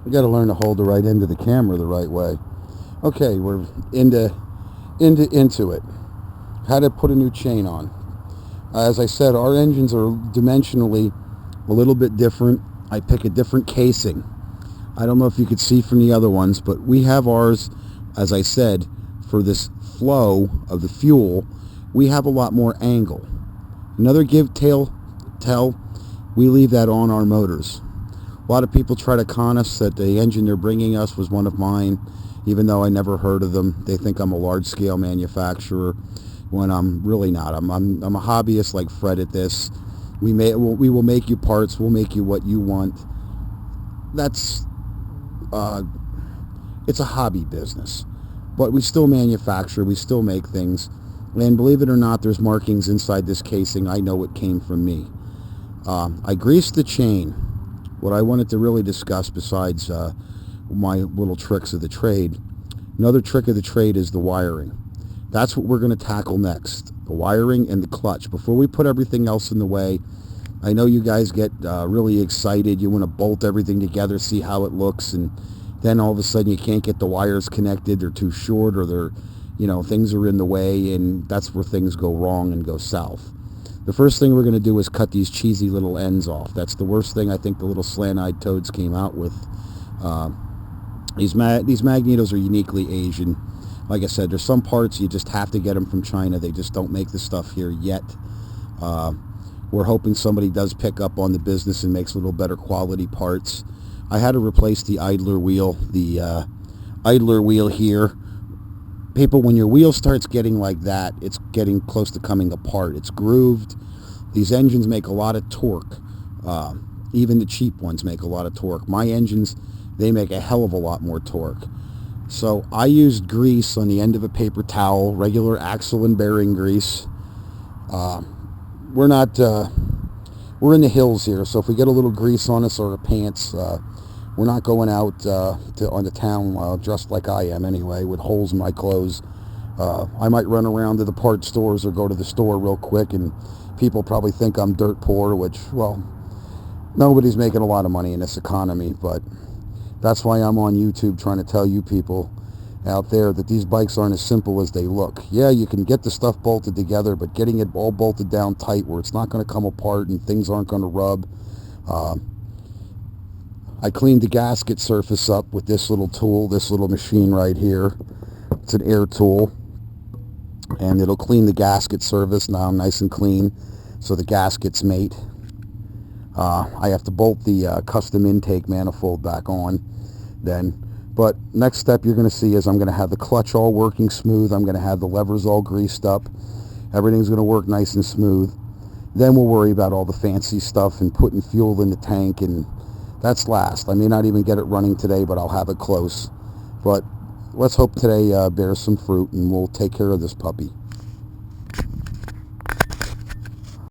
We got to learn to hold the right end of the camera the right way. Okay, we're into it. How to put a new chain on. As I said, our engines are dimensionally a little bit different. I pick a different casing. I don't know if you could see from the other ones, but we have ours, as I said, for this flow of the fuel, we have a lot more angle. Another tell, we leave that on our motors. A lot of people try to con us that the engine they're bringing us was one of mine, even though I never heard of them. They think I'm a large-scale manufacturer when I'm really not. I'm a hobbyist like Fred at this. We will make you parts. We'll make you what you want. That's it's a hobby business, but we still manufacture. We still make things, and believe it or not, there's markings inside this casing. I know it came from me. I greased the chain. What I wanted to really discuss, besides my little tricks of the trade, another trick of the trade is the wiring. That's what we're going to tackle next, the wiring and the clutch. Before we put everything else in the way, I know you guys get really excited. You want to bolt everything together, see how it looks, and then all of a sudden you can't get the wires connected. They're too short, or things are in the way, and that's where things go wrong and go south. The first thing we're going to do is cut these cheesy little ends off. That's the worst thing I think the little slant-eyed toads came out with. These magnetos are uniquely Asian. Like I said, there's some parts you just have to get them from China. They just don't make the stuff here yet. We're hoping somebody does pick up on the business and makes a little better quality parts. I had to replace the idler wheel. The idler wheel here. People, when your wheel starts getting like that, it's getting close to coming apart. It's grooved. These engines make a lot of torque. Even the cheap ones make a lot of torque. My engines, they make a hell of a lot more torque. So I used grease on the end of a paper towel, regular axle and bearing grease. We're in the hills here, so if we get a little grease on us or our pants, we're not going out on the town dressed like I am anyway, with holes in my clothes. I might run around to the parts stores or go to the store real quick, and people probably think I'm dirt poor, which, well, nobody's making a lot of money in this economy, but that's why I'm on YouTube trying to tell you people out there that these bikes aren't as simple as they look. Yeah, you can get the stuff bolted together, but getting it all bolted down tight where it's not going to come apart and things aren't going to rub. I cleaned the gasket surface up with this little tool, this little machine right here. It's an air tool, and it'll clean the gasket surface now nice and clean, so the gaskets mate. I have to bolt the custom intake manifold back on then. But next step you're going to see is I'm going to have the clutch all working smooth. I'm going to have the levers all greased up. Everything's going to work nice and smooth. Then we'll worry about all the fancy stuff and putting fuel in the tank, and that's last. I may not even get it running today, but I'll have it close. But let's hope today bears some fruit, and we'll take care of this puppy.